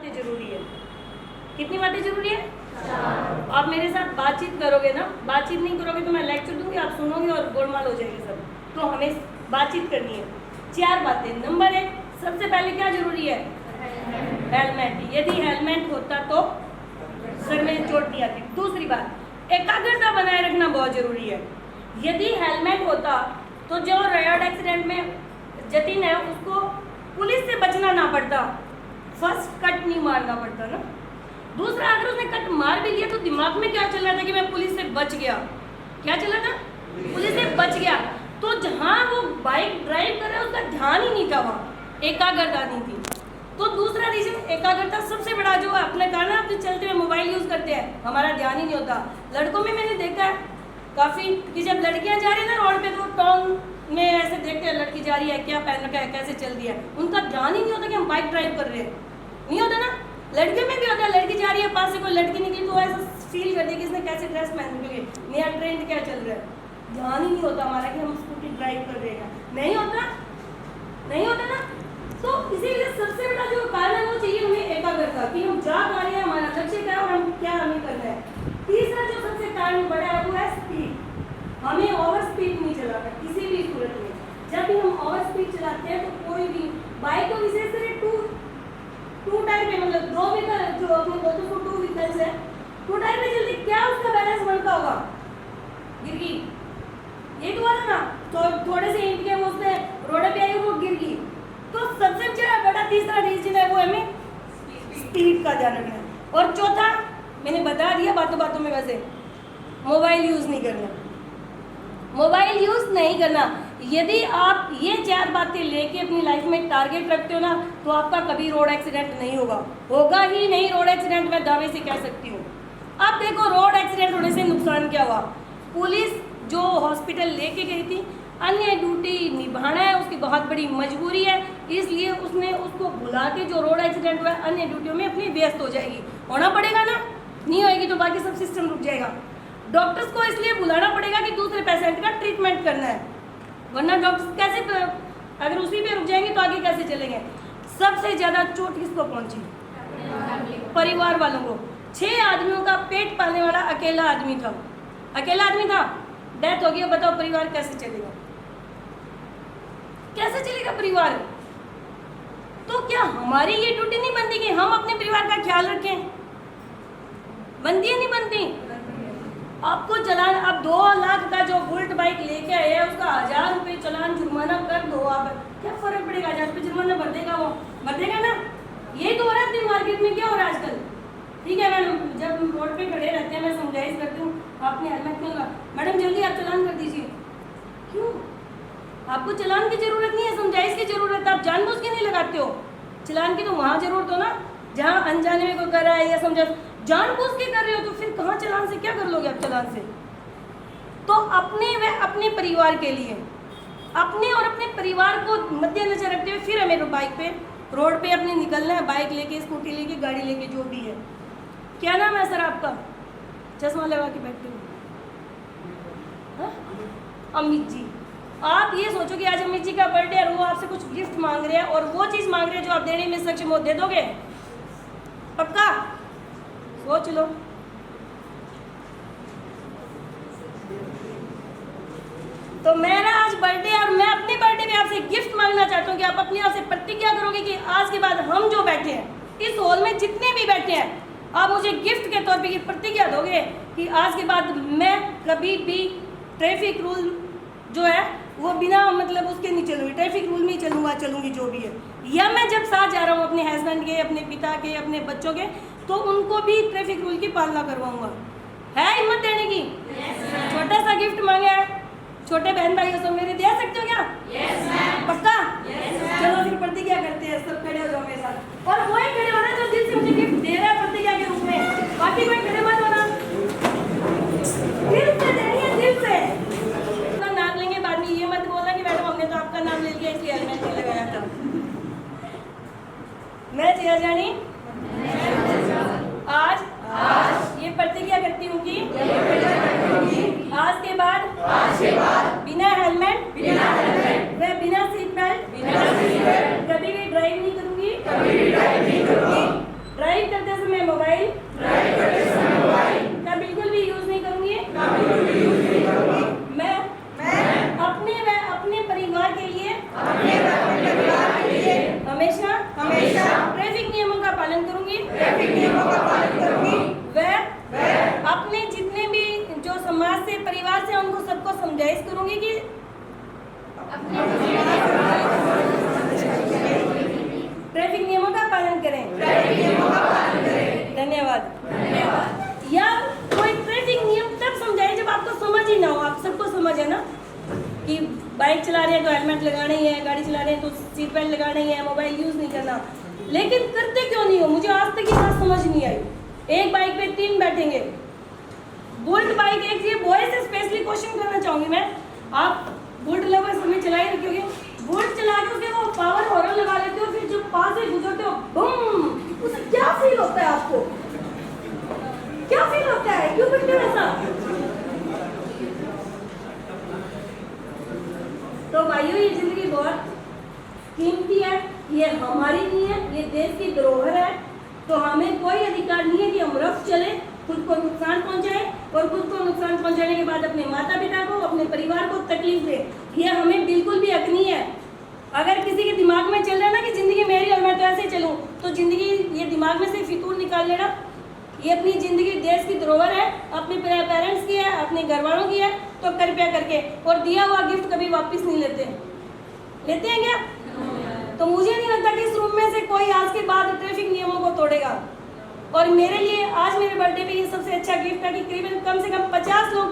बातें जरूरी है। कितनी बातें जरूरी है? आप मेरे साथ बातचीत करोगे ना, बातचीत नहीं करोगे तो मैं लेक्चर दूंगी, आप सुनोगे और गोलमाल हो जाएगी सब। तो हमें बातचीत करनी है। 4 बातें। नंबर 1, सबसे पहले क्या जरूरी है? हेलमेट। यदि हेलमेट होता तो सर में चोट नहीं आती। दूसरी बात, एकाग्रता बनाए रखना बहुत जरूरी है। यदि हेलमेट होता तो जो रोड एक्सीडेंट में जतिन है उसको पुलिस से बचना ना पड़ता, फर्स्ट कट नहीं मारना पड़ता ना। दूसरा, अगर उसने कट मार भी लिया तो दिमाग में क्या चल रहा था कि मैं पुलिस से बच गया। क्या चल रहा था? पुलिस से बच गया। तो जहां वो बाइक ड्राइव कर रहा है उसका ध्यान ही नहीं था, वहाँ एकाग्रता नहीं थी। तो दूसरा रीजन एकाग्रता सबसे बड़ा जो अपने कहा ना, अपने चलते हुए मोबाइल यूज करते हैं, हमारा ध्यान ही नहीं होता। लड़कों में मैंने देखा है काफी कि जब लड़कियां जा रही है ना रोड पे तो टाउन में ऐसे देखते हैं लड़की जा रही है, क्या पहन रखा है, कैसे चल रही है, उनका ध्यान ही नहीं होता कि हम बाइक ड्राइव कर रहे हैं। नहीं होता ना। लड़के में भी होता है, लड़की जा रही है, पास से कोई लड़की निकली तो ऐसा फील करती है कि इसने कैसे ड्रेस पहन रखी है, नया ट्रेंड क्या चल रहा है। ध्यान ही नहीं होता हमारा कि हम स्कूटी ड्राइव कर रहे हैं। नहीं होता, नहीं होता ना। तो इसीलिए सबसे बड़ा जो कारण है वो चाहिए हमें एकाग्रता, कि हम जा पा रहे हैं, हमारा लक्ष्य क्या है और हम क्या हमें करना है। तीसरा जो सबसे कारण बड़ा है वो है स्पीड। हमें ओवर स्पीड नहीं चलाना किसी भी सूरत में। जब भी हम ओवर स्पीड चलाते हैं तो कोई भी बाइक को विशेष करके टू टायर में, मतलब 2 व्हीकल जो अपने 2 व्हीकल्स है, 2 टायर में जल्दी क्या उसका बैलेंस बनता होगा? गिर गई। ये तो वाला ना, तो थोड़े से इंट के वो उसने रोड पे आई वो गिर गई। तो सबसे बड़ा तीसरा रीजन है वो हमें स्पीड का ध्यान रखना है। और चौथा मैंने बता दिया बातों बातों में, वैसे मोबाइल यूज नहीं करना। मोबाइल यूज नहीं करना। यदि आप ये 4 बातें लेके अपनी लाइफ में टारगेट रखते हो ना तो आपका कभी रोड एक्सीडेंट नहीं होगा, होगा ही नहीं रोड एक्सीडेंट। मैं दावे से कह सकती हूँ। अब देखो रोड एक्सीडेंट होने से नुकसान क्या हुआ। पुलिस जो हॉस्पिटल लेके गई थी, अन्य ड्यूटी निभाना है, उसकी बहुत बड़ी मजबूरी है, इसलिए उसने उसको बुला के जो रोड एक्सीडेंट हुआ है अन्य ड्यूटियों में अपनी व्यस्त हो जाएगी। होना पड़ेगा ना, नहीं होएगी तो बाकी सब सिस्टम रुक जाएगा। डॉक्टर्स को इसलिए बुलाना पड़ेगा कि दूसरे पेशेंट का ट्रीटमेंट करना है, वरना डॉक्टर्स कैसे, अगर उसी पे रुक जाएंगे तो आगे कैसे चलेंगे। सबसे ज़्यादा चोट किसको पहुंची? परिवार वालों को। 6 आदमियों का पेट पालने वाला अकेला आदमी था, अकेला आदमी था, डेथ हो गई। बताओ परिवार कैसे चलेगा? कैसे चलेगा परिवार? तो क्या हमारी ये ड्यूटी नहीं बनती कि हम अपने परिवार का ख्याल रखें? बनती है नहीं बनती? आपको चलान, अब 2 लाख का जो बुलेट बाइक लेके आए हैं उसका 1000 रुपये चलान जुर्माना कर दो आप, क्या फर्क पड़ेगा? 1000 रुपये जुर्माना भर देगा, वो भर देगा ना। यही तो हो रहा है मार्केट में। क्या हो रहा है आजकल? ठीक है मैडम, जब रोड पे खड़े रहते हैं मैं समझाइश करती हूँ, आपने हेलमेट क्यों लगा? मैडम जल्दी आप चलान कर दीजिए। क्यों? आपको चलान की जरूरत नहीं है, समझाइश की जरूरत है। आप जानबूझ के नहीं लगाते हो। चलान की तो वहाँ जरूरत हो ना जहाँ अनजाने में कोई कर रहा है या समझा, जानबूझ के कर रहे हो तो फिर कहाँ चलान से क्या कर लोगे आप चलान से? तो अपने व अपने परिवार के लिए, अपने और अपने परिवार को मद्देनजर रखते हुए फिर हमें बाइक पे रोड पे अपने निकलना है, बाइक लेके, स्कूटी लेके, गाड़ी लेके, जो भी है। क्या नाम है सर आपका? चश्मा लगा के बैठते हो। अमित जी। आप ये सोचो कि आज अमित जी का बर्थडे है और वो आपसे कुछ गिफ्ट मांग रहे हैं और वो चीज़ मांग रहे हैं जो आप देने में सक्षम हो, दे दोगे? पक्का? सोच लो। तो मेरा आज बर्थडे है और मैं अपने बर्थडे में आपसे गिफ्ट मांगना चाहता हूँ कि आप अपने आप से प्रतिज्ञा करोगे कि आज के बाद हम जो बैठे हैं, इस हॉल में जितने भी बैठे हैं, आप मुझे गिफ्ट के तौर पे ये प्रतिज्ञा दोगे कि आज के बाद मैं कभी भी ट्रैफिक रूल जो है वो बिना मतलब उसके नहीं चलूँगी, ट्रैफिक रूल में ही चलूँगी जो भी है। या मैं जब साथ जा रहा हूँ अपने हस्बैंड के, अपने पिता के, अपने बच्चों के, तो उनको भी ट्रैफिक रूल की पालना करवाऊँगा। है हिम्मत देने की? छोटा सा गिफ्ट मांगे है, छोटे बहन भाई हो सब मेरे दे सकते हो क्या? पक्का? चलो फिर प्रतिज्ञा करते हैं, सब खड़े हो जाओ मेरे साथ। और वो ही खड़े होना जो दिल से मुझे गिफ्ट दे रहा है प्रतिज्ञा के रूप में, बाकी कोई खड़े मत होना। दिल से देनी है, दिल से। अपना नाम लेंगे बाद में, ये मत बोलना कि मैडम हमने तो आपका नाम ले लिया इसलिए हेलमेट नहीं लगाया था। मैं जिया जानी आज ये प्रतिज्ञा करती हूँ कि आज के बाद बिना हेलमेट व बिना सीट बेल्ट कभी भी ड्राइव नहीं करूँगी। गुंजाइश करूंगी कि ट्रैफिक नियमों का पालन करें। धन्यवाद। या कोई ट्रैफिक नियम तब समझाए जब आपको समझ ही ना हो। आप सबको समझ है ना कि बाइक चला रहे हैं तो हेलमेट लगाना ही है, गाड़ी चला रहे हैं तो सीट बेल्ट लगाना ही है, मोबाइल यूज़ नहीं करना, लेकिन करते क्यों नहीं हो? मुझे आज तक ये बात समझ नहीं आई। एक बाइक पे 3 बैठेंगे, बुलेट बाइक एक। ये बॉय से स्पेशली क्वेश्चन करना चाहूँगी मैं, आप बुलेट लवर समय चला ही रखोगे, बुलेट चला के उसके वो पावर हॉर्न लगा लेते हो, फिर जब पास से गुजरते हो बम, उससे क्या फील होता है आपको? क्या फील होता है? क्यों करते हो ऐसा? तो भाइयों, ये जिंदगी बहुत कीमती है, ये हमारी नहीं है, ये देश की धरोहर है। तो हमें कोई अधिकार नहीं है कि हम रफ चले, खुद को नुकसान पहुंचाए और खुद को नुकसान पहुंचाने के बाद अपने माता पिता को, अपने परिवार को तकलीफ दे। ये हमें बिल्कुल भी हक नहीं है। अगर किसी के दिमाग में चल रहा है ना कि जिंदगी मेरी और मैं तो ऐसे चलूँ, तो जिंदगी ये दिमाग में से फितूर निकाल लेना। ये अपनी जिंदगी देश की धरोहर है, अपने पेरेंट्स की है, अपने घर वालों की है, तो कृपया करके, और दिया हुआ गिफ्ट कभी वापस नहीं लेते हैं क्या? तो मुझे नहीं लगता कि इस रूम में से कोई आज के बाद ट्रैफिक नियमों को तोड़ेगा। और मेरे लिए आज मेरे बर्थडे पे ये सबसे अच्छा गिफ्ट है कि करीबन कम से कम 50 लोग